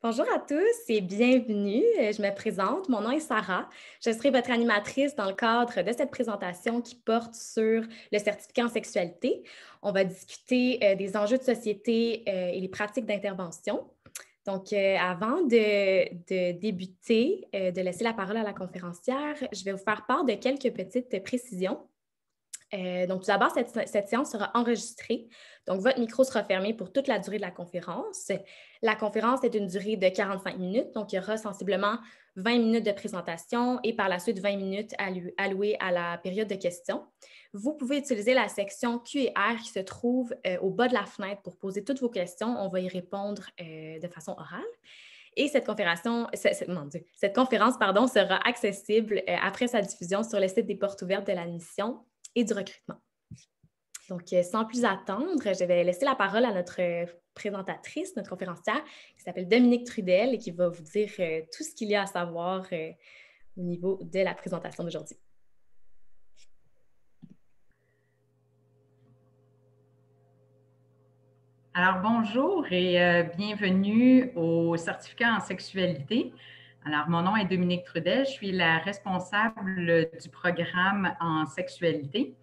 Bonjour à tous et bienvenue. Je me présente, mon nom est Sarah. Je serai votre animatrice dans le cadre de cette présentation qui porte sur le certificat en sexualité. On va discuter des enjeux de société et les pratiques d'intervention. Donc, avant de débuter, de laisser la parole à la conférencière, je vais vous faire part de quelques petites précisions. Donc, tout d'abord, cette séance sera enregistrée. Donc, votre micro sera fermé pour toute la durée de la conférence. La conférence est d'une durée de 45 minutes. Donc, il y aura sensiblement 20 minutes de présentation et par la suite 20 minutes allouées à la période de questions. Vous pouvez utiliser la section Q&R qui se trouve au bas de la fenêtre pour poser toutes vos questions. On va y répondre de façon orale. Et cette conférence sera accessible après sa diffusion sur le site des portes ouvertes de l'admission et du recrutement. Donc, sans plus attendre, je vais laisser la parole à notre présentatrice, notre conférencière, qui s'appelle Dominique Trudel et qui va vous dire tout ce qu'il y a à savoir au niveau de la présentation d'aujourd'hui. Alors, bonjour et bienvenue au certificat en sexualité. Alors, mon nom est Dominique Trudel, je suis la responsable du programme en sexualité.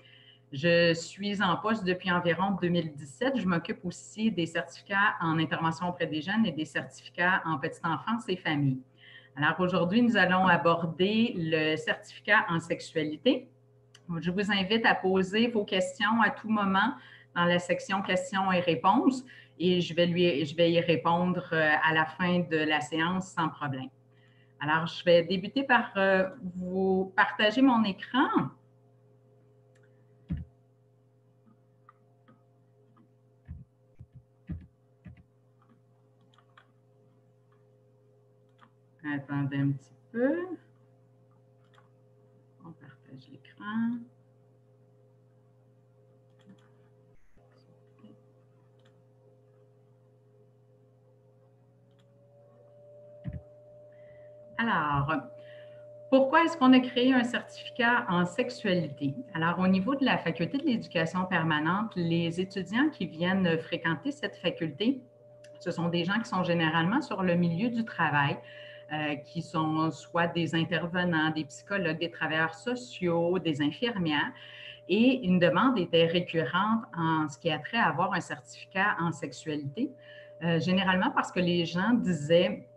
Je suis en poste depuis environ 2017. Je m'occupe aussi des certificats en intervention auprès des jeunes et des certificats en petite enfance et famille. Alors, aujourd'hui, nous allons aborder le certificat en sexualité. Je vous invite à poser vos questions à tout moment dans la section questions et réponses et je vais y répondre à la fin de la séance sans problème. Alors, je vais débuter par vous partager mon écran. Attendez un petit peu. On partage l'écran. Alors, pourquoi est-ce qu'on a créé un certificat en sexualité? Alors, au niveau de la faculté de l'éducation permanente, les étudiants qui viennent fréquenter cette faculté, ce sont des gens qui sont généralement sur le milieu du travail, qui sont soit des intervenants, des psychologues, des travailleurs sociaux, des infirmières. Et une demande était récurrente en ce qui a trait à avoir un certificat en sexualité, généralement parce que les gens disaient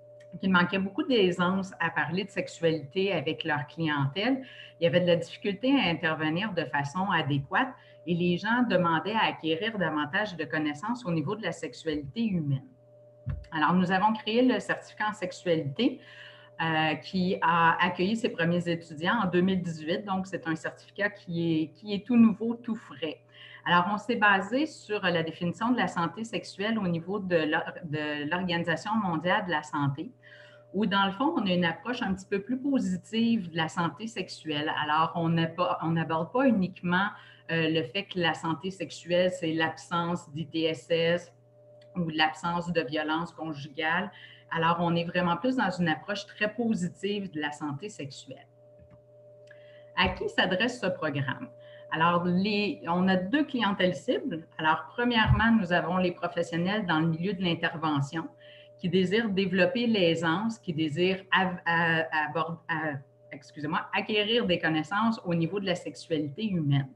qu'il manquait beaucoup d'aisance à parler de sexualité avec leur clientèle. Il y avait de la difficulté à intervenir de façon adéquate et les gens demandaient à acquérir davantage de connaissances au niveau de la sexualité humaine. Alors, nous avons créé le certificat en sexualité qui a accueilli ses premiers étudiants en 2018. Donc, c'est un certificat qui est tout nouveau, tout frais. Alors, on s'est basé sur la définition de la santé sexuelle au niveau de l'Organisation mondiale de la santé, où, dans le fond, on a une approche un petit peu plus positive de la santé sexuelle. Alors, on n'aborde pas uniquement le fait que la santé sexuelle, c'est l'absence d'ITSS ou l'absence de violence conjugale. Alors, on est vraiment plus dans une approche très positive de la santé sexuelle. À qui s'adresse ce programme? Alors, on a deux clientèles cibles. Alors, premièrement, nous avons les professionnels dans le milieu de l'intervention qui désirent développer l'aisance, qui désirent acquérir des connaissances au niveau de la sexualité humaine.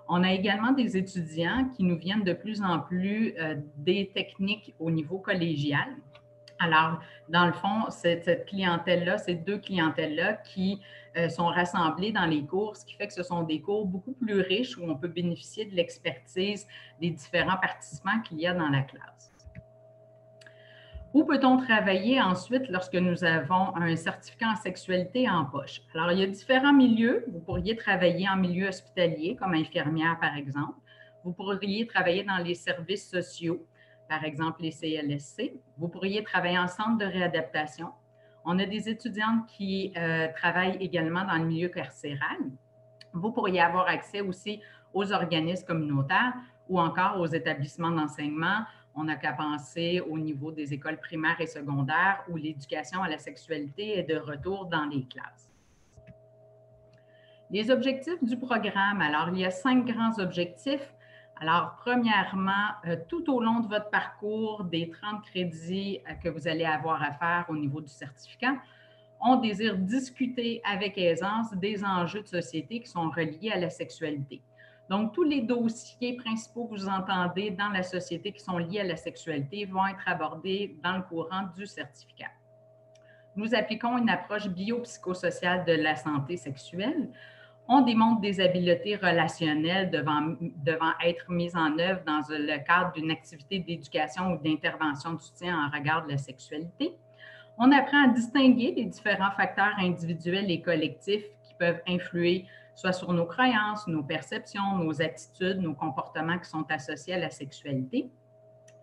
On a également des étudiants qui nous viennent de plus en plus des techniques au niveau collégial. Alors, dans le fond, cette clientèle-là, ces deux clientèles-là qui sont rassemblées dans les cours, ce qui fait que ce sont des cours beaucoup plus riches où on peut bénéficier de l'expertise des différents participants qu'il y a dans la classe. Où peut-on travailler ensuite lorsque nous avons un certificat en sexualité en poche? Alors, il y a différents milieux. Vous pourriez travailler en milieu hospitalier, comme infirmière, par exemple. Vous pourriez travailler dans les services sociaux, par exemple les CLSC. Vous pourriez travailler en centre de réadaptation. On a des étudiantes qui travaillent également dans le milieu carcéral. Vous pourriez avoir accès aussi aux organismes communautaires ou encore aux établissements d'enseignement. On n'a qu'à penser au niveau des écoles primaires et secondaires où l'éducation à la sexualité est de retour dans les classes. Les objectifs du programme. Alors, il y a 5 grands objectifs. Alors, premièrement, tout au long de votre parcours, des 30 crédits que vous allez avoir à faire au niveau du certificat, on désire discuter avec aisance des enjeux de société qui sont reliés à la sexualité. Donc, tous les dossiers principaux que vous entendez dans la société qui sont liés à la sexualité vont être abordés dans le courant du certificat. Nous appliquons une approche biopsychosociale de la santé sexuelle. On démontre des habiletés relationnelles devant être mises en œuvre dans le cadre d'une activité d'éducation ou d'intervention de soutien en regard de la sexualité. On apprend à distinguer les différents facteurs individuels et collectifs qui peuvent influer soit sur nos croyances, nos perceptions, nos attitudes, nos comportements qui sont associés à la sexualité.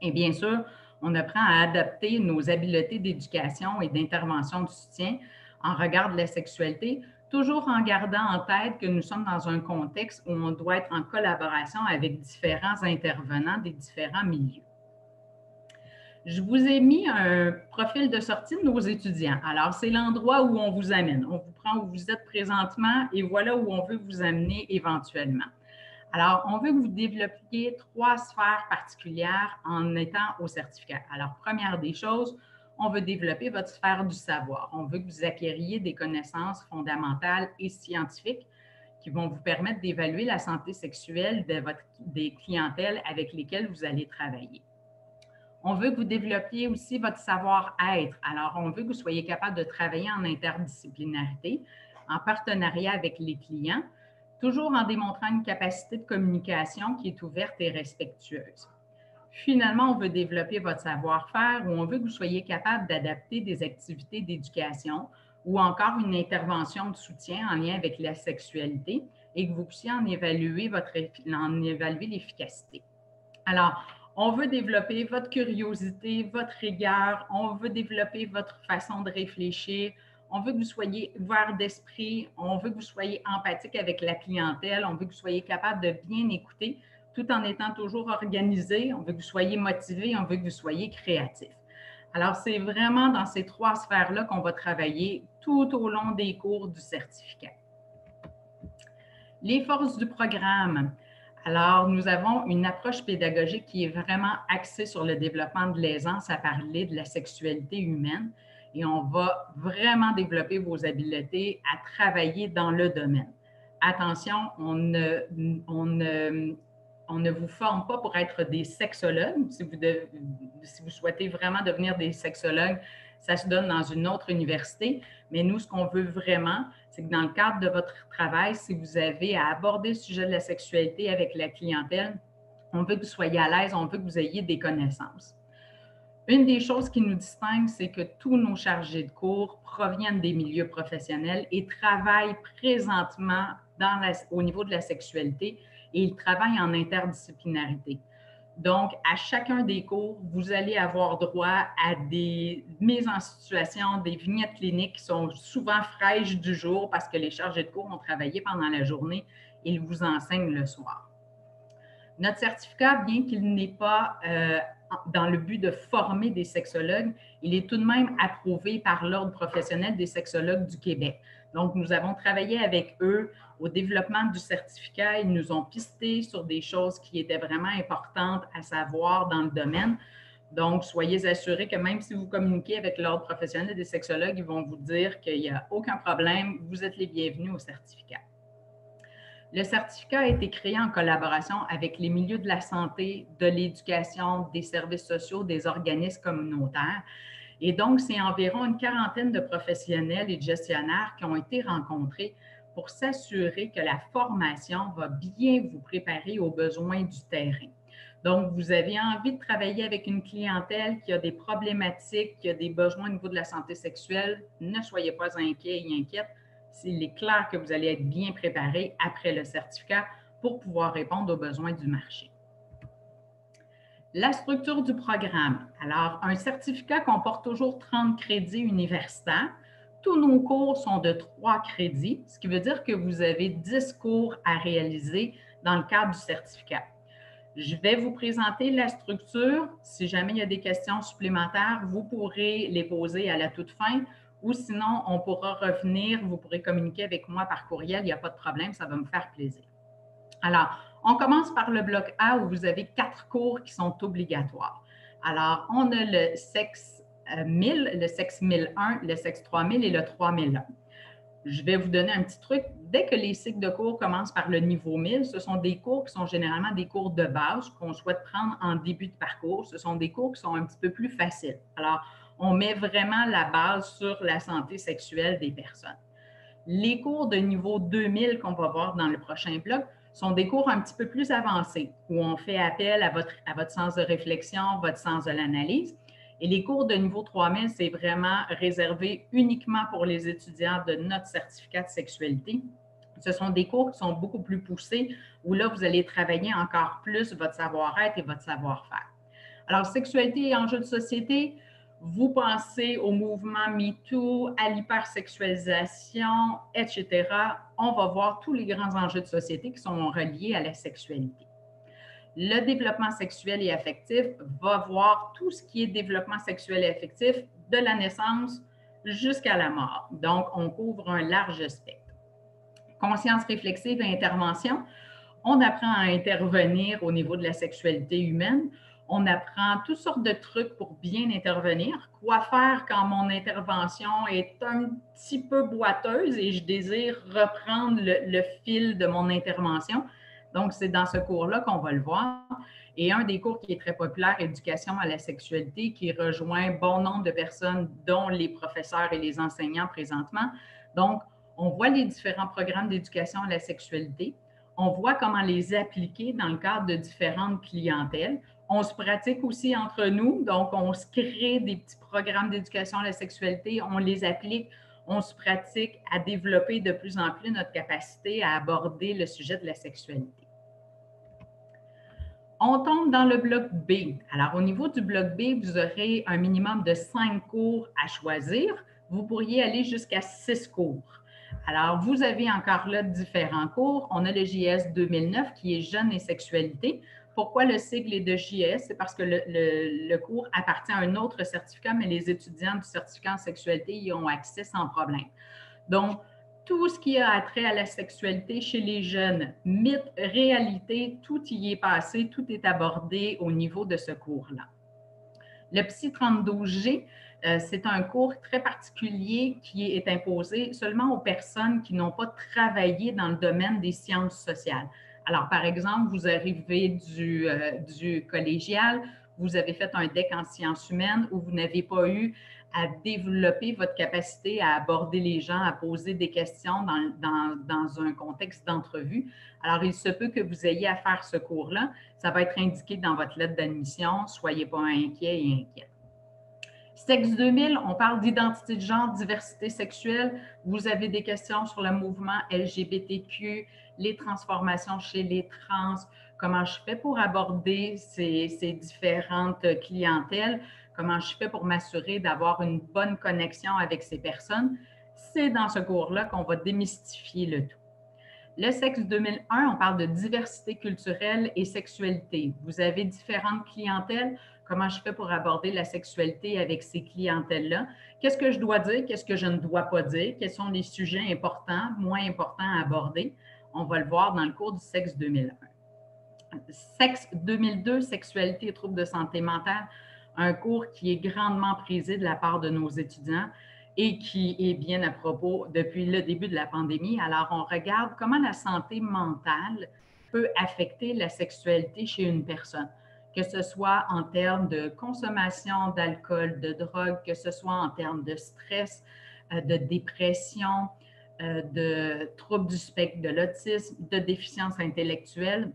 Et bien sûr, on apprend à adapter nos habiletés d'éducation et d'intervention de soutien en regard de la sexualité, toujours en gardant en tête que nous sommes dans un contexte où on doit être en collaboration avec différents intervenants des différents milieux. Je vous ai mis un profil de sortie de nos étudiants. Alors, c'est l'endroit où on vous amène. On vous prend où vous êtes présentement et voilà où on veut vous amener éventuellement. Alors, on veut que vous développiez 3 sphères particulières en étant au certificat. Alors, première des choses, on veut développer votre sphère du savoir. On veut que vous acquériez des connaissances fondamentales et scientifiques qui vont vous permettre d'évaluer la santé sexuelle des clientèles avec lesquelles vous allez travailler. On veut que vous développiez aussi votre savoir-être. Alors, on veut que vous soyez capable de travailler en interdisciplinarité, en partenariat avec les clients, toujours en démontrant une capacité de communication qui est ouverte et respectueuse. Finalement, on veut développer votre savoir-faire ou on veut que vous soyez capable d'adapter des activités d'éducation ou encore une intervention de soutien en lien avec la sexualité et que vous puissiez en évaluer l'efficacité. Alors, on veut développer votre curiosité, votre rigueur, on veut développer votre façon de réfléchir, on veut que vous soyez ouvert d'esprit, on veut que vous soyez empathique avec la clientèle, on veut que vous soyez capable de bien écouter tout en étant toujours organisé, on veut que vous soyez motivé, on veut que vous soyez créatif. Alors, c'est vraiment dans ces 3 sphères-là qu'on va travailler tout au long des cours du certificat. Les forces du programme. Alors, nous avons une approche pédagogique qui est vraiment axée sur le développement de l'aisance à parler de la sexualité humaine et on va vraiment développer vos habiletés à travailler dans le domaine. Attention, on ne vous forme pas pour être des sexologues. Si vous souhaitez vraiment devenir des sexologues, ça se donne dans une autre université. Mais nous, ce qu'on veut vraiment, c'est que dans le cadre de votre travail, si vous avez à aborder le sujet de la sexualité avec la clientèle, on veut que vous soyez à l'aise, on veut que vous ayez des connaissances. Une des choses qui nous distingue, c'est que tous nos chargés de cours proviennent des milieux professionnels et travaillent présentement au niveau de la sexualité et ils travaillent en interdisciplinarité. Donc, à chacun des cours, vous allez avoir droit à des mises en situation, des vignettes cliniques qui sont souvent fraîches du jour parce que les chargés de cours ont travaillé pendant la journée et ils vous enseignent le soir. Notre certificat, bien qu'il n'est pas dans le but de former des sexologues, il est tout de même approuvé par l'Ordre professionnel des sexologues du Québec. Donc, nous avons travaillé avec eux au développement du certificat. Ils nous ont pisté sur des choses qui étaient vraiment importantes à savoir dans le domaine. Donc, soyez assurés que même si vous communiquez avec l'Ordre professionnel des sexologues, ils vont vous dire qu'il n'y a aucun problème, vous êtes les bienvenus au certificat. Le certificat a été créé en collaboration avec les milieux de la santé, de l'éducation, des services sociaux, des organismes communautaires. Et donc, c'est environ une quarantaine de professionnels et de gestionnaires qui ont été rencontrés pour s'assurer que la formation va bien vous préparer aux besoins du terrain. Donc, vous avez envie de travailler avec une clientèle qui a des problématiques, qui a des besoins au niveau de la santé sexuelle, ne soyez pas inquiets et inquiètes. Il est clair que vous allez être bien préparé après le certificat pour pouvoir répondre aux besoins du marché. La structure du programme. Alors, un certificat comporte toujours 30 crédits universitaires. Tous nos cours sont de 3 crédits, ce qui veut dire que vous avez 10 cours à réaliser dans le cadre du certificat. Je vais vous présenter la structure. Si jamais il y a des questions supplémentaires, vous pourrez les poser à la toute fin ou sinon, on pourra revenir, vous pourrez communiquer avec moi par courriel, il n'y a pas de problème, ça va me faire plaisir. Alors, On commence par le bloc A où vous avez 4 cours qui sont obligatoires. Alors, on a le sexe 1000, le sexe 1001, le sexe 3000 et le 3001. Je vais vous donner un petit truc. Dès que les cycles de cours commencent par le niveau 1000, ce sont des cours qui sont généralement des cours de base qu'on souhaite prendre en début de parcours. Ce sont des cours qui sont un petit peu plus faciles. Alors, on met vraiment la base sur la santé sexuelle des personnes. Les cours de niveau 2000 qu'on va voir dans le prochain bloc sont des cours un petit peu plus avancés, où on fait appel à votre sens de réflexion, votre sens de l'analyse. Et les cours de niveau 3000, c'est vraiment réservé uniquement pour les étudiants de notre certificat de sexualité. Ce sont des cours qui sont beaucoup plus poussés, où là, vous allez travailler encore plus votre savoir-être et votre savoir-faire. Alors, sexualité et enjeux de société, vous pensez au mouvement MeToo, à l'hypersexualisation, etc. On va voir tous les grands enjeux de société qui sont reliés à la sexualité. Le développement sexuel et affectif va voir tout ce qui est développement sexuel et affectif de la naissance jusqu'à la mort. Donc, on couvre un large spectre. Conscience réflexive et intervention, on apprend à intervenir au niveau de la sexualité humaine. On apprend toutes sortes de trucs pour bien intervenir. Quoi faire quand mon intervention est un petit peu boiteuse et je désire reprendre le fil de mon intervention. Donc, c'est dans ce cours-là qu'on va le voir. Et un des cours qui est très populaire, Éducation à la sexualité, qui rejoint bon nombre de personnes, dont les professeurs et les enseignants présentement. Donc, on voit les différents programmes d'éducation à la sexualité. On voit comment les appliquer dans le cadre de différentes clientèles. On se pratique aussi entre nous, donc on se crée des petits programmes d'éducation à la sexualité, on les applique, on se pratique à développer de plus en plus notre capacité à aborder le sujet de la sexualité. On tombe dans le bloc B. Alors, au niveau du bloc B, vous aurez un minimum de 5 cours à choisir. Vous pourriez aller jusqu'à 6 cours. Alors, vous avez encore là différents cours. On a le JS 2009 qui est Jeunes et sexualité. Pourquoi le sigle est de JS? C'est parce que le cours appartient à un autre certificat, mais les étudiants du certificat en sexualité y ont accès sans problème. Donc, tout ce qui a trait à la sexualité chez les jeunes, mythe, réalité, tout y est passé, tout est abordé au niveau de ce cours-là. Le Psy 32G, c'est un cours très particulier qui est imposé seulement aux personnes qui n'ont pas travaillé dans le domaine des sciences sociales. Alors, par exemple, vous arrivez du collégial, vous avez fait un DEC en sciences humaines où vous n'avez pas eu à développer votre capacité à aborder les gens, à poser des questions dans un contexte d'entrevue. Alors, il se peut que vous ayez à faire ce cours-là. Ça va être indiqué dans votre lettre d'admission. Soyez pas inquiets et inquiètes. Sexe 2000, on parle d'identité de genre, diversité sexuelle. Vous avez des questions sur le mouvement LGBTQ, les transformations chez les trans, comment je fais pour aborder ces différentes clientèles, comment je fais pour m'assurer d'avoir une bonne connexion avec ces personnes. C'est dans ce cours-là qu'on va démystifier le tout. Le sexe 2001, on parle de diversité culturelle et sexualité. Vous avez différentes clientèles. Comment je fais pour aborder la sexualité avec ces clientèles-là? Qu'est-ce que je dois dire? Qu'est-ce que je ne dois pas dire? Quels sont les sujets importants, moins importants à aborder? On va le voir dans le cours du sexe 2001. Sexe 2002, sexualité et troubles de santé mentale, un cours qui est grandement prisé de la part de nos étudiants et qui est bien à propos depuis le début de la pandémie. Alors, on regarde comment la santé mentale peut affecter la sexualité chez une personne, que ce soit en termes de consommation d'alcool, de drogue, que ce soit en termes de stress, de dépression, de troubles du spectre de l'autisme, de déficience intellectuelle.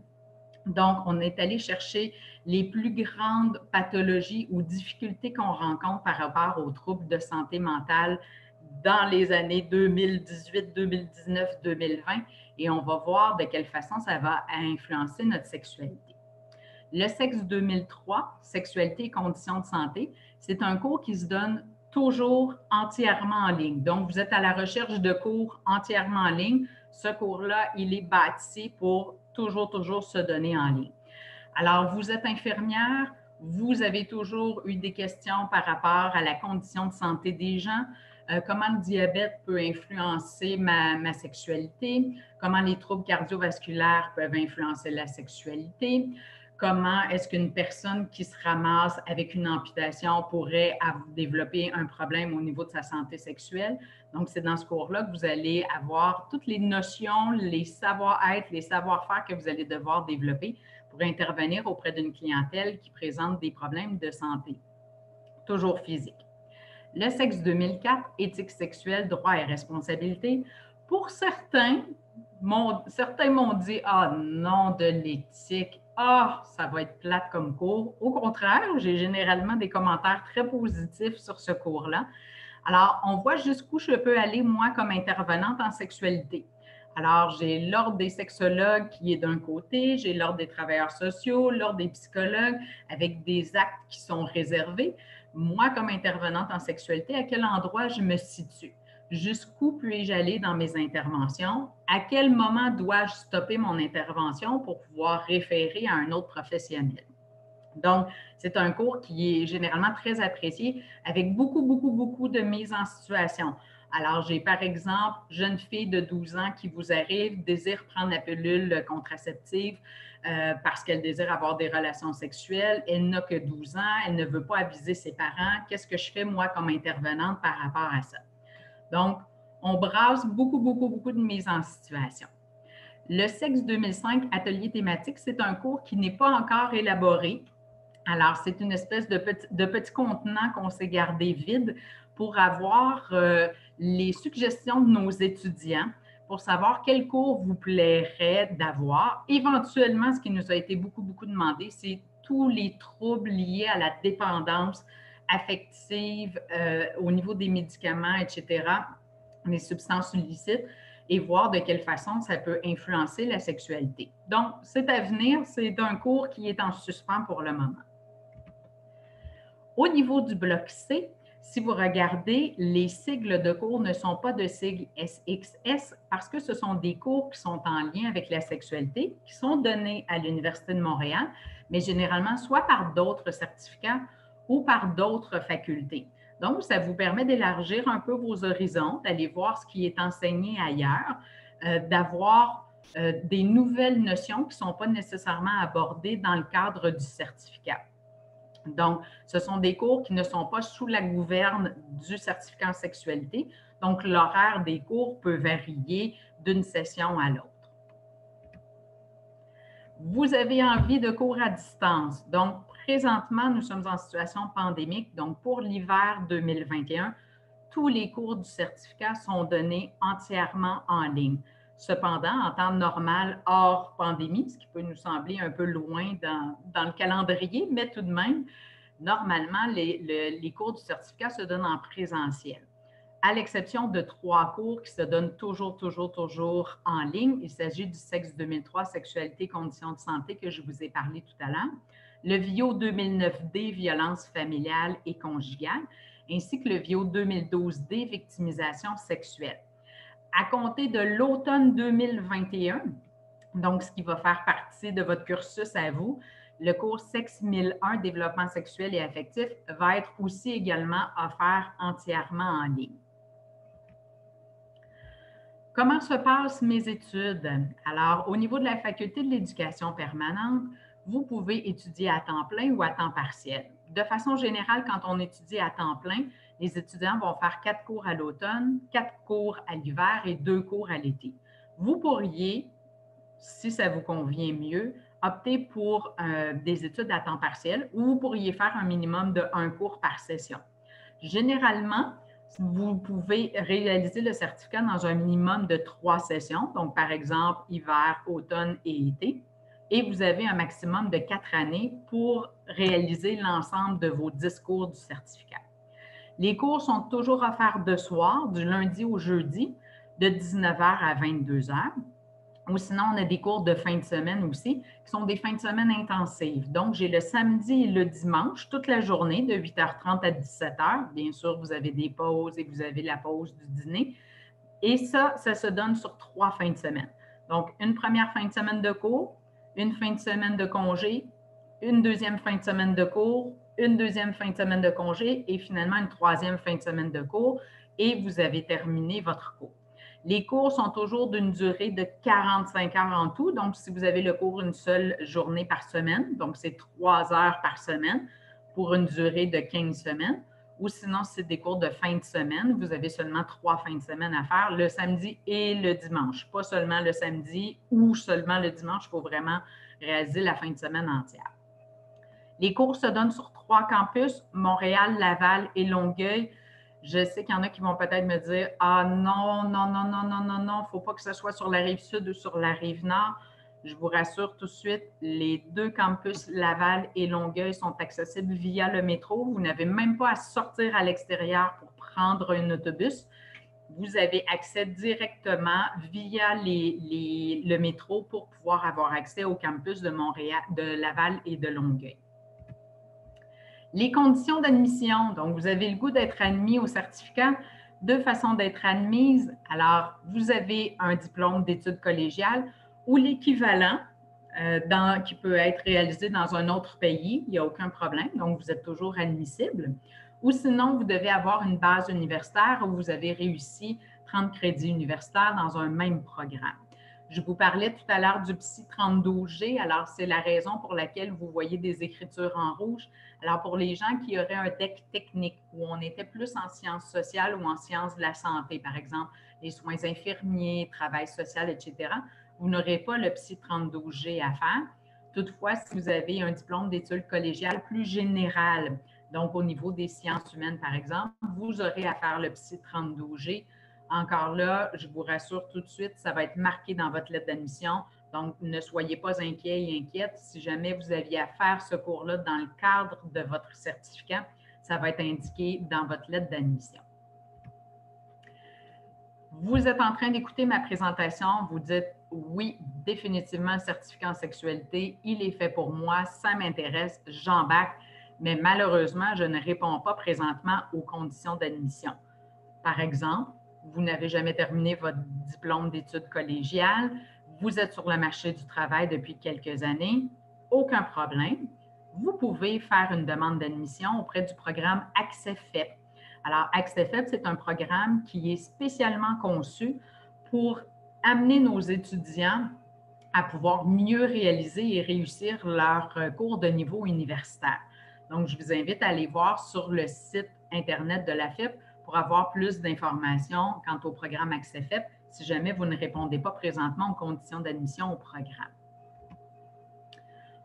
Donc, on est allé chercher les plus grandes pathologies ou difficultés qu'on rencontre par rapport aux troubles de santé mentale dans les années 2018, 2019, 2020 et on va voir de quelle façon ça va influencer notre sexualité. Le sexe 2003, sexualité et conditions de santé, c'est un cours qui se donne toujours entièrement en ligne. Donc, vous êtes à la recherche de cours entièrement en ligne. Ce cours-là, il est bâti pour toujours se donner en ligne. Alors, vous êtes infirmière, vous avez toujours eu des questions par rapport à la condition de santé des gens. comment le diabète peut influencer ma sexualité, comment les troubles cardiovasculaires peuvent influencer la sexualité, comment est-ce qu'une personne qui se ramasse avec une amputation pourrait développer un problème au niveau de sa santé sexuelle. Donc, c'est dans ce cours-là que vous allez avoir toutes les notions, les savoir-être, les savoir-faire que vous allez devoir développer pour intervenir auprès d'une clientèle qui présente des problèmes de santé, toujours physiques. Le sexe 2004, éthique sexuelle, droits et responsabilités. Pour certains m'ont dit « Ah non, de l'éthique, ah, ça va être plate comme cours. » Au contraire, j'ai généralement des commentaires très positifs sur ce cours-là. Alors, on voit jusqu'où je peux aller, moi, comme intervenante en sexualité. Alors, j'ai l'Ordre des sexologues qui est d'un côté, j'ai l'Ordre des travailleurs sociaux, l'Ordre des psychologues, avec des actes qui sont réservés. Moi, comme intervenante en sexualité, à quel endroit je me situe? Jusqu'où puis-je aller dans mes interventions? À quel moment dois-je stopper mon intervention pour pouvoir référer à un autre professionnel? Donc, c'est un cours qui est généralement très apprécié avec beaucoup de mise en situation. Alors, j'ai par exemple, jeune fille de 12 ans qui vous arrive, désire prendre la pilule contraceptive parce qu'elle désire avoir des relations sexuelles. Elle n'a que 12 ans, elle ne veut pas aviser ses parents. Qu'est-ce que je fais, moi, comme intervenante par rapport à ça? Donc, on brasse beaucoup de mise en situation. Le sexe 2005, atelier thématique, c'est un cours qui n'est pas encore élaboré. Alors, c'est une espèce de petit contenant qu'on s'est gardé vide pour avoir les suggestions de nos étudiants pour savoir quel cours vous plairait d'avoir. Éventuellement, ce qui nous a été beaucoup demandé, c'est tous les troubles liés à la dépendance affective au niveau des médicaments, etc., les substances illicites, et voir de quelle façon ça peut influencer la sexualité. Donc, c'est à venir, c'est un cours qui est en suspens pour le moment. Au niveau du bloc C, si vous regardez, les sigles de cours ne sont pas de sigles SXS parce que ce sont des cours qui sont en lien avec la sexualité, qui sont donnés à l'Université de Montréal, mais généralement soit par d'autres certificats ou par d'autres facultés. Donc, ça vous permet d'élargir un peu vos horizons, d'aller voir ce qui est enseigné ailleurs, d'avoir des nouvelles notions qui ne sont pas nécessairement abordées dans le cadre du certificat. Donc, ce sont des cours qui ne sont pas sous la gouverne du certificat en sexualité. Donc, l'horaire des cours peut varier d'une session à l'autre. Vous avez envie de cours à distance. Donc, présentement, nous sommes en situation pandémique. Donc, pour l'hiver 2021, tous les cours du certificat sont donnés entièrement en ligne. Cependant, en temps normal, hors pandémie, ce qui peut nous sembler un peu loin dans le calendrier, mais tout de même, normalement, les cours du certificat se donnent en présentiel. À l'exception de 3 cours qui se donnent toujours en ligne. Il s'agit du sexe 2003, sexualité, conditions de santé que je vous ai parlé tout à l'heure, le VIO 2009D, violence familiale et conjugale, ainsi que le VIO 2012D, victimisation sexuelle. À compter de l'automne 2021, donc ce qui va faire partie de votre cursus à vous, le cours Sexe 1001, développement sexuel et affectif, va être aussi également offert entièrement en ligne. Comment se passent mes études? Alors, au niveau de la faculté de l'éducation permanente, vous pouvez étudier à temps plein ou à temps partiel. De façon générale, quand on étudie à temps plein, les étudiants vont faire 4 cours à l'automne, 4 cours à l'hiver et 2 cours à l'été. Vous pourriez, si ça vous convient mieux, opter pour des études à temps partiel ou vous pourriez faire un minimum de 1 cours par session. Généralement, vous pouvez réaliser le certificat dans un minimum de 3 sessions, donc par exemple hiver, automne et été, et vous avez un maximum de 4 années pour réaliser l'ensemble de vos 10 cours du certificat. Les cours sont toujours offerts de soir, du lundi au jeudi, de 19h à 22h. Ou sinon, on a des cours de fin de semaine aussi, qui sont des fins de semaine intensives. Donc, j'ai le samedi et le dimanche, toute la journée, de 8h30 à 17h. Bien sûr, vous avez des pauses et vous avez la pause du dîner. Et ça se donne sur 3 fins de semaine. Donc, une première fin de semaine de cours, une fin de semaine de congé, une deuxième fin de semaine de cours, une deuxième fin de semaine de congé et finalement une troisième fin de semaine de cours et vous avez terminé votre cours. Les cours sont toujours d'une durée de 45 heures en tout. Donc, si vous avez le cours une seule journée par semaine, donc c'est 3 heures par semaine pour une durée de 15 semaines. Ou sinon, si c'est des cours de fin de semaine, vous avez seulement 3 fins de semaine à faire, le samedi et le dimanche. Pas seulement le samedi ou seulement le dimanche, il faut vraiment réaliser la fin de semaine entière. Les cours se donnent sur 3 campus, Montréal, Laval et Longueuil. Je sais qu'il y en a qui vont peut-être me dire « Ah non, non, non, non, non, non, non, il ne faut pas que ce soit sur la rive sud ou sur la rive nord. » Je vous rassure tout de suite, les 2 campus Laval et Longueuil sont accessibles via le métro. Vous n'avez même pas à sortir à l'extérieur pour prendre un autobus. Vous avez accès directement via le métro pour pouvoir avoir accès au campus de Montréal, de Laval et de Longueuil. Les conditions d'admission. Donc, vous avez le goût d'être admis au certificat. 2 façons d'être admise. Alors, vous avez un diplôme d'études collégiales ou l'équivalent qui peut être réalisé dans un autre pays. Il n'y a aucun problème. Donc, vous êtes toujours admissible. Ou sinon, vous devez avoir une base universitaire où vous avez réussi 30 crédits universitaires dans un même programme. Je vous parlais tout à l'heure du PSI 32G. Alors, c'est la raison pour laquelle vous voyez des écritures en rouge. Alors, pour les gens qui auraient un DEC technique, où on était plus en sciences sociales ou en sciences de la santé, par exemple, les soins infirmiers, travail social, etc., vous n'aurez pas le PSI 32G à faire. Toutefois, si vous avez un diplôme d'études collégiales plus général, donc au niveau des sciences humaines, par exemple, vous aurez à faire le PSI 32G. Encore là, je vous rassure tout de suite, ça va être marqué dans votre lettre d'admission. Donc, ne soyez pas inquiets et inquiètes. Si jamais vous aviez à faire ce cours-là dans le cadre de votre certificat, ça va être indiqué dans votre lettre d'admission. Vous êtes en train d'écouter ma présentation, vous dites oui, définitivement, le certificat en sexualité, il est fait pour moi, ça m'intéresse, j'embarque, mais malheureusement, je ne réponds pas présentement aux conditions d'admission. Par exemple, vous n'avez jamais terminé votre diplôme d'études collégiales, vous êtes sur le marché du travail depuis quelques années, aucun problème. Vous pouvez faire une demande d'admission auprès du programme Accès FEP. Alors, Accès FEP, c'est un programme qui est spécialement conçu pour amener nos étudiants à pouvoir mieux réaliser et réussir leur cours de niveau universitaire. Donc, je vous invite à aller voir sur le site Internet de la FEP pour avoir plus d'informations quant au programme Accès FEP si jamais vous ne répondez pas présentement aux conditions d'admission au programme.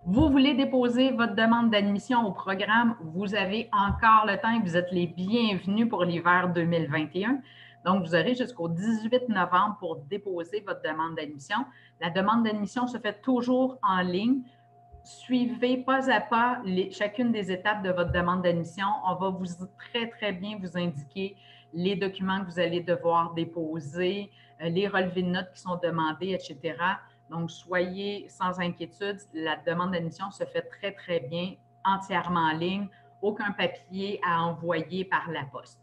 Vous voulez déposer votre demande d'admission au programme, vous avez encore le temps et vous êtes les bienvenus pour l'hiver 2021. Donc, vous aurez jusqu'au 18 novembre pour déposer votre demande d'admission. La demande d'admission se fait toujours en ligne. Suivez pas à pas chacune des étapes de votre demande d'admission. On va très, très bien vous indiquer les documents que vous allez devoir déposer, les relevés de notes qui sont demandés, etc. Donc, soyez sans inquiétude. La demande d'admission se fait très, très bien, entièrement en ligne. Aucun papier à envoyer par la poste.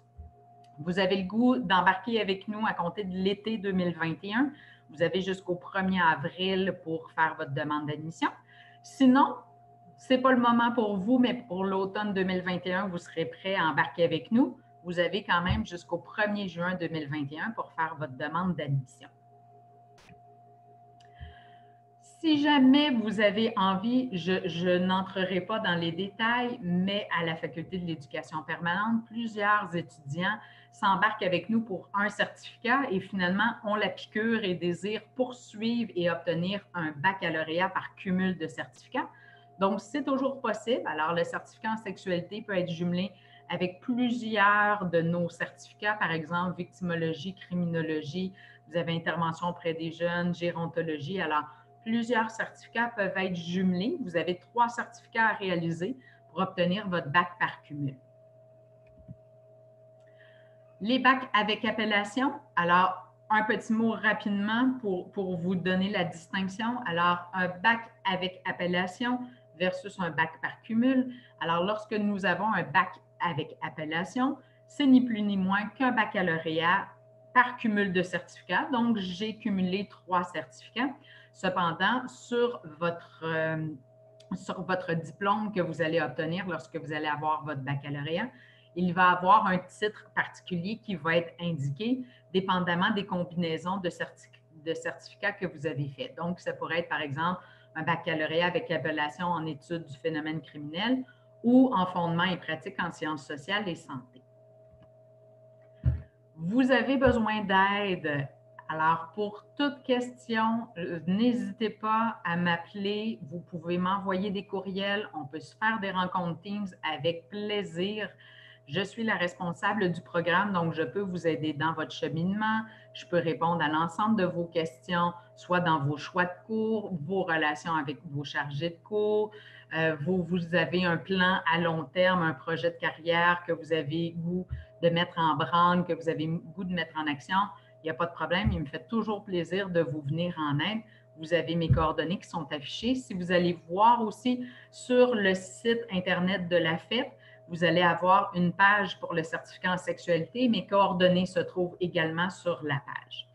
Vous avez le goût d'embarquer avec nous à compter de l'été 2021. Vous avez jusqu'au 1er avril pour faire votre demande d'admission. Sinon, ce n'est pas le moment pour vous, mais pour l'automne 2021, vous serez prêt à embarquer avec nous. Vous avez quand même jusqu'au 1er juin 2021 pour faire votre demande d'admission. Si jamais vous avez envie, je n'entrerai pas dans les détails, mais à la Faculté de l'éducation permanente, plusieurs étudiants s'embarquent avec nous pour un certificat et finalement ont la piqûre et désirent poursuivre et obtenir un baccalauréat par cumul de certificats. Donc, c'est toujours possible. Alors, le certificat en sexualité peut être jumelé avec plusieurs de nos certificats, par exemple, victimologie, criminologie, vous avez intervention auprès des jeunes, gérontologie. Alors, plusieurs certificats peuvent être jumelés. Vous avez 3 certificats à réaliser pour obtenir votre bac par cumul. Les bacs avec appellation. Alors, un petit mot rapidement pour vous donner la distinction. Alors, un bac avec appellation versus un bac par cumul. Alors, lorsque nous avons un bac avec appellation, c'est ni plus ni moins qu'un baccalauréat par cumul de certificats. Donc, j'ai cumulé 3 certificats. Cependant, sur votre sur votre diplôme que vous allez obtenir lorsque vous allez avoir votre baccalauréat. Il va avoir un titre particulier qui va être indiqué dépendamment des combinaisons de certificats que vous avez fait. Donc, ça pourrait être, par exemple, un baccalauréat avec appellation en études du phénomène criminel ou en fondement et pratique en sciences sociales et santé. Vous avez besoin d'aide. Alors, pour toute question, n'hésitez pas à m'appeler. Vous pouvez m'envoyer des courriels. On peut se faire des rencontres Teams avec plaisir. Je suis la responsable du programme, donc je peux vous aider dans votre cheminement. Je peux répondre à l'ensemble de vos questions, soit dans vos choix de cours, vos relations avec vos chargés de cours. Vous avez un plan à long terme, un projet de carrière que vous avez goût de mettre en branle, que vous avez goût de mettre en action. Il n'y a pas de problème. Il me fait toujours plaisir de vous venir en aide. Vous avez mes coordonnées qui sont affichées. Si vous allez voir aussi sur le site Internet de la FEP, vous allez avoir une page pour le certificat en sexualité. Mes coordonnées se trouvent également sur la page.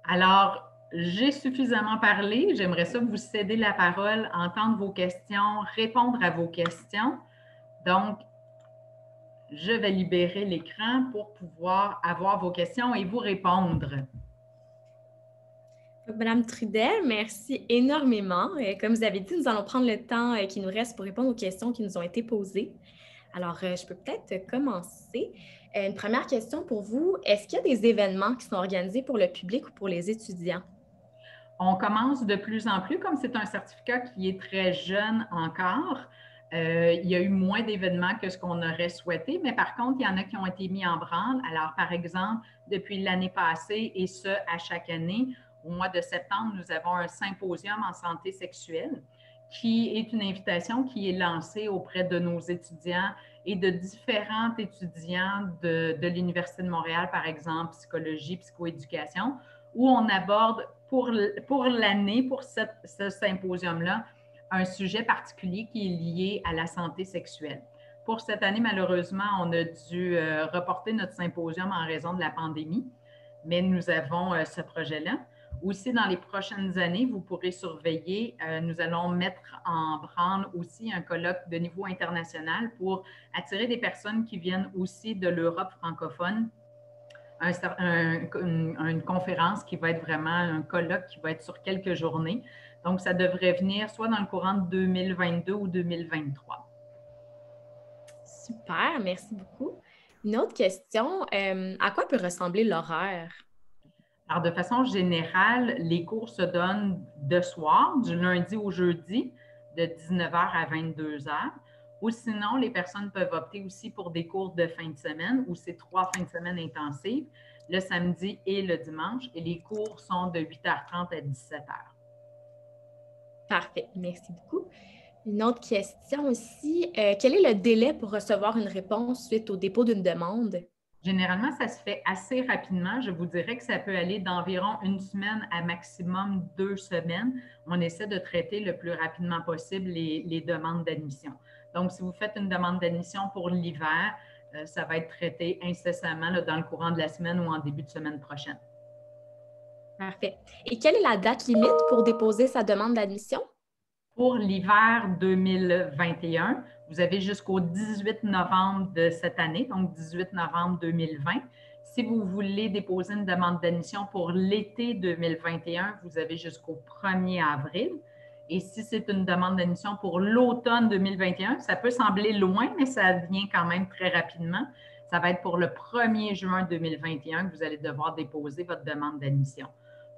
Alors, j'ai suffisamment parlé. J'aimerais ça vous céder la parole, entendre vos questions, répondre à vos questions. Donc, je vais libérer l'écran pour pouvoir avoir vos questions et vous répondre. Madame Trudel, merci énormément. Comme vous avez dit, nous allons prendre le temps qui nous reste pour répondre aux questions qui nous ont été posées. Alors, je peux peut-être commencer. Une première question pour vous. Est-ce qu'il y a des événements qui sont organisés pour le public ou pour les étudiants? On commence de plus en plus, comme c'est un certificat qui est très jeune encore, il y a eu moins d'événements que ce qu'on aurait souhaité, mais par contre, il y en a qui ont été mis en branle. Alors, par exemple, depuis l'année passée, et ce, à chaque année, au mois de septembre, nous avons un symposium en santé sexuelle qui est une invitation qui est lancée auprès de nos étudiants et de différents étudiants de l'Université de Montréal, par exemple, psychologie, psychoéducation, où on aborde pour l'année, pour ce symposium-là, un sujet particulier qui est lié à la santé sexuelle. Pour cette année, malheureusement, on a dû reporter notre symposium en raison de la pandémie, mais nous avons ce projet-là. Aussi, dans les prochaines années, vous pourrez surveiller, nous allons mettre en branle aussi un colloque de niveau international pour attirer des personnes qui viennent aussi de l'Europe francophone, une conférence qui va être vraiment un colloque qui va être sur quelques journées. Donc, ça devrait venir soit dans le courant de 2022 ou 2023. Super, merci beaucoup. Une autre question, à quoi peut ressembler l'horaire? Alors, de façon générale, les cours se donnent de soir, du lundi au jeudi, de 19h à 22h. Ou sinon, les personnes peuvent opter aussi pour des cours de fin de semaine ou c'est 3 fins de semaine intensives, le samedi et le dimanche. Et les cours sont de 8h30 à 17h. Parfait, merci beaucoup. Une autre question aussi, quel est le délai pour recevoir une réponse suite au dépôt d'une demande? Généralement, ça se fait assez rapidement. Je vous dirais que ça peut aller d'environ 1 semaine à maximum 2 semaines. On essaie de traiter le plus rapidement possible les demandes d'admission. Donc, si vous faites une demande d'admission pour l'hiver, ça va être traité incessamment là, dans le courant de la semaine ou en début de semaine prochaine. Parfait. Et quelle est la date limite pour déposer sa demande d'admission? Pour l'hiver 2021, vous avez jusqu'au 18 novembre de cette année, donc 18 novembre 2020. Si vous voulez déposer une demande d'admission pour l'été 2021, vous avez jusqu'au 1er avril. Et si c'est une demande d'admission pour l'automne 2021, ça peut sembler loin, mais ça vient quand même très rapidement. Ça va être pour le 1er juin 2021 que vous allez devoir déposer votre demande d'admission.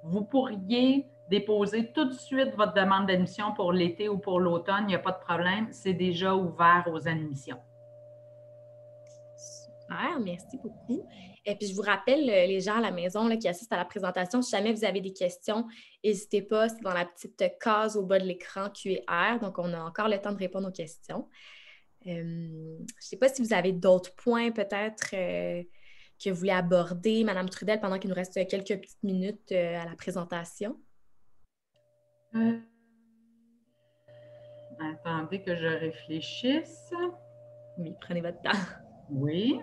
Vous pourriez déposer tout de suite votre demande d'admission pour l'été ou pour l'automne, il n'y a pas de problème, c'est déjà ouvert aux admissions. Super, merci beaucoup. Et puis, je vous rappelle, les gens à la maison là, qui assistent à la présentation, si jamais vous avez des questions, n'hésitez pas, c'est dans la petite case au bas de l'écran QR, donc on a encore le temps de répondre aux questions. Je ne sais pas si vous avez d'autres points peut-être que vous voulez aborder, Madame Trudel, pendant qu'il nous reste quelques petites minutes à la présentation. Attendez que je réfléchisse. Oui, prenez votre temps. Oui.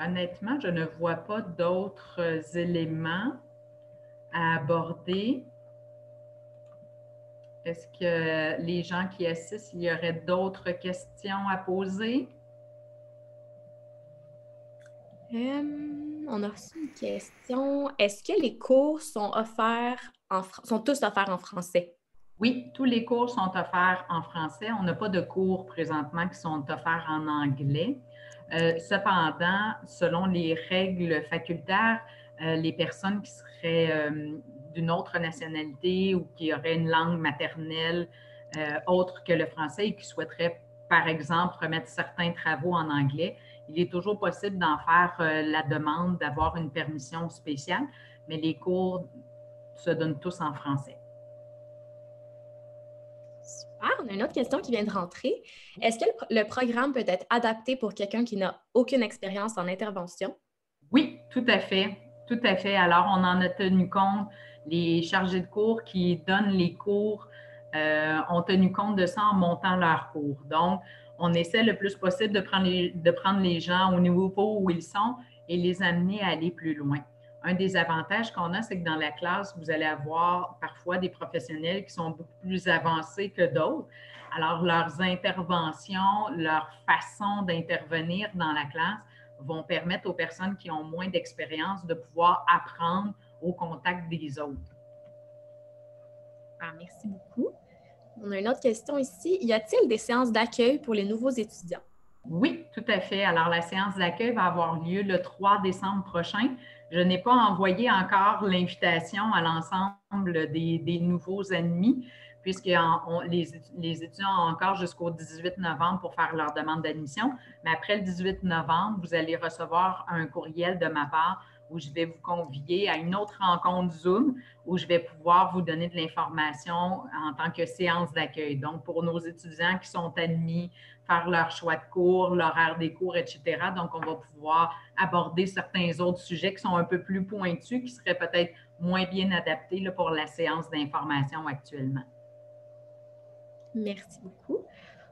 Honnêtement, je ne vois pas d'autres éléments à aborder. Est-ce que les gens qui assistent, il y aurait d'autres questions à poser? On a reçu une question. Est-ce que les cours sont offerts sont tous offerts en français? Oui, tous les cours sont offerts en français. On n'a pas de cours présentement qui sont offerts en anglais. Cependant, selon les règles facultaires, les personnes qui seraient d'une autre nationalité ou qui auraient une langue maternelle autre que le français et qui souhaiteraient, par exemple, remettre certains travaux en anglais, il est toujours possible d'en faire la demande d'avoir une permission spéciale, mais les cours se donnent tous en français. Super. On a une autre question qui vient de rentrer. Est-ce que le programme peut être adapté pour quelqu'un qui n'a aucune expérience en intervention? Oui, tout à fait. Tout à fait. Alors, on en a tenu compte. Les chargés de cours qui donnent les cours ont tenu compte de ça en montant leurs cours. Donc, on essaie le plus possible de prendre les gens au niveau où ils sont et les amener à aller plus loin. Un des avantages qu'on a, c'est que dans la classe, vous allez avoir parfois des professionnels qui sont beaucoup plus avancés que d'autres. Alors, leurs interventions, leur façon d'intervenir dans la classe vont permettre aux personnes qui ont moins d'expérience de pouvoir apprendre au contact des autres. Ah, merci beaucoup. On a une autre question ici. Y a-t-il des séances d'accueil pour les nouveaux étudiants? Oui, tout à fait. Alors, la séance d'accueil va avoir lieu le 3 décembre prochain. Je n'ai pas envoyé encore l'invitation à l'ensemble des nouveaux admis, puisque les étudiants ont encore jusqu'au 18 novembre pour faire leur demande d'admission. Mais après le 18 novembre, vous allez recevoir un courriel de ma part où je vais vous convier à une autre rencontre Zoom où je vais pouvoir vous donner de l'information en tant que séance d'accueil. Donc, pour nos étudiants qui sont admis, faire leur choix de cours, l'horaire des cours, etc. Donc, on va pouvoir aborder certains autres sujets qui sont un peu plus pointus, qui seraient peut-être moins bien adaptés là, pour la séance d'information actuellement. Merci beaucoup.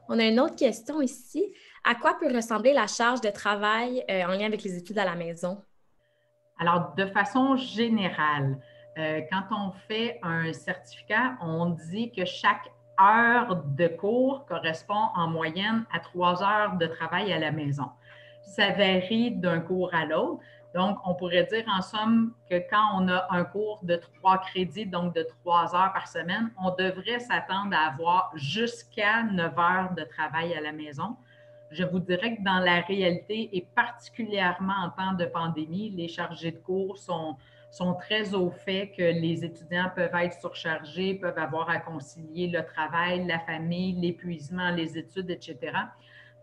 On a une autre question ici. À quoi peut ressembler la charge de travail en lien avec les études à la maison? Alors, de façon générale, quand on fait un certificat, on dit que chaque heure de cours correspond en moyenne à 3 heures de travail à la maison. Ça varie d'un cours à l'autre. Donc, on pourrait dire en somme que quand on a un cours de 3 crédits, donc de 3 heures par semaine, on devrait s'attendre à avoir jusqu'à 9 heures de travail à la maison. Je vous dirais que dans la réalité, et particulièrement en temps de pandémie, les chargés de cours sont très au fait que les étudiants peuvent être surchargés, peuvent avoir à concilier le travail, la famille, l'épuisement, les études, etc.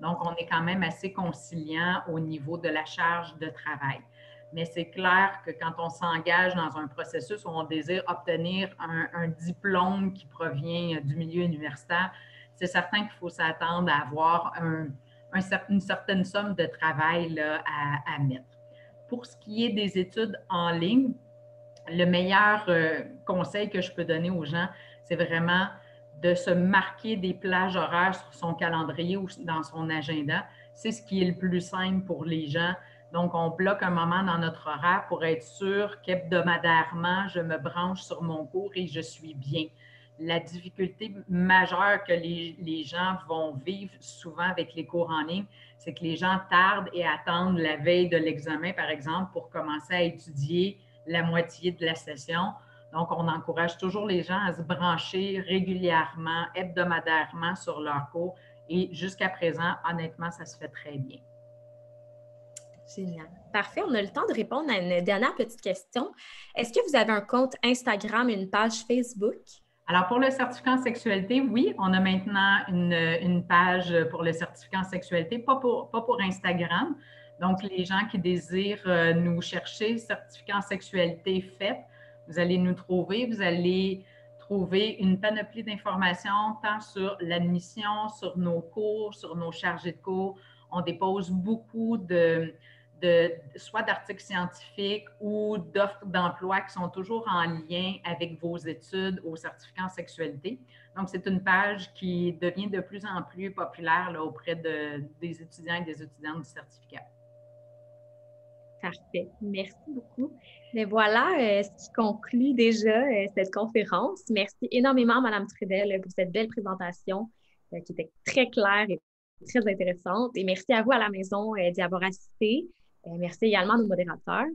Donc, on est quand même assez conciliant au niveau de la charge de travail. Mais c'est clair que quand on s'engage dans un processus où on désire obtenir un diplôme qui provient du milieu universitaire, c'est certain qu'il faut s'attendre à avoir une certaine somme de travail là, à mettre. Pour ce qui est des études en ligne, le meilleur conseil que je peux donner aux gens, c'est vraiment de se marquer des plages horaires sur son calendrier ou dans son agenda. C'est ce qui est le plus simple pour les gens. Donc, on bloque un moment dans notre horaire pour être sûr qu'hebdomadairement, je me branche sur mon cours et je suis bien. La difficulté majeure que les gens vont vivre souvent avec les cours en ligne, c'est que les gens tardent et attendent la veille de l'examen, par exemple, pour commencer à étudier la moitié de la session. Donc, on encourage toujours les gens à se brancher régulièrement, hebdomadairement sur leur cours. Et jusqu'à présent, honnêtement, ça se fait très bien. Génial. Parfait. On a le temps de répondre à une dernière petite question. Est-ce que vous avez un compte Instagram et une page Facebook? Alors, pour le certificat en sexualité, oui, on a maintenant une page pour le certificat en sexualité, pas pour Instagram. Donc, les gens qui désirent nous chercher, certificat en sexualité fait, vous allez nous trouver. Vous allez trouver une panoplie d'informations tant sur l'admission, sur nos cours, sur nos chargés de cours. On dépose beaucoup soit d'articles scientifiques ou d'offres d'emploi qui sont toujours en lien avec vos études au certificat en sexualité. Donc, c'est une page qui devient de plus en plus populaire là, auprès des étudiants et des étudiantes du certificat. Parfait. Merci beaucoup. Mais voilà, ce qui conclut déjà cette conférence. Merci énormément, Madame Trudel, pour cette belle présentation qui était très claire et très intéressante. Et merci à vous à la maison d'y avoir assisté. Merci également à nos modérateurs.